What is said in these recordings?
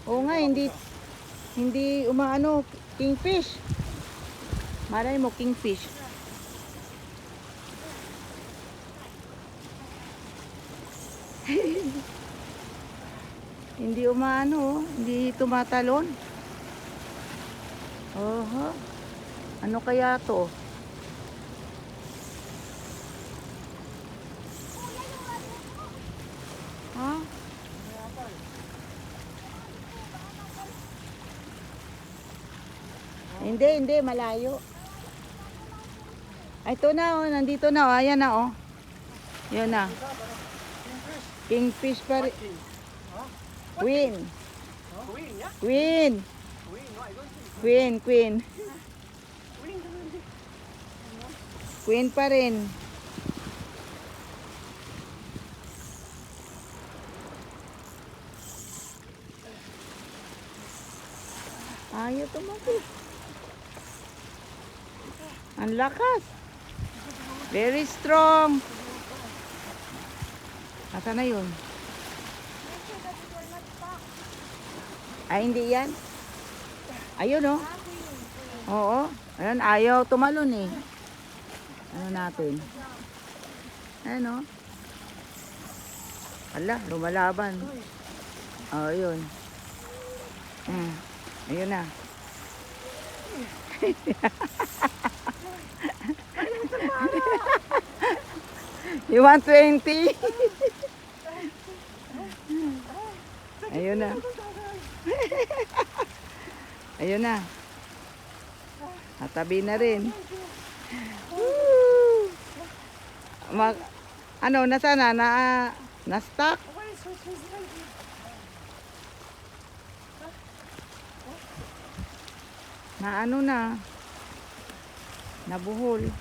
Oo nga, hindi umaano, kingfish. Malay mo, kingfish. Hindi umaano, hindi tumatalon. Oho. Ano kaya to? Ha? Hindi, malayo. Ay, ito na, oh, nandito na, oh. Ayan na, oh. Yan na. Kingfish pa rin. Queen. Queen, yeah? Queen. Queen, no, I don't think. Queen. Queen. Queen pa rin. Ayaw tumakbo. Ang lakas. Very strong. Nasaan na yun? Ay, hindi yan. Ayun, oh. Oo. Ayun, ayaw tumalon eh. Ano natin? Ayun, oh. Ala, lumalaban. Oh, yun. Ayun na. You want 20? Ayun na. Ayun na. Natabi na rin. Ano, nasa na-stuck? Na ano na. Nabuhol.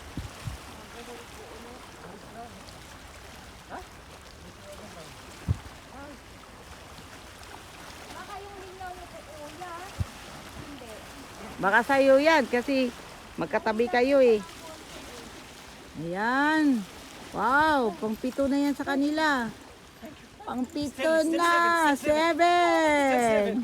Baka sa'yo yan kasi magkatabi kayo eh. Ayan. Wow, pang-pito na yan sa kanila. Pang-pito na. 7.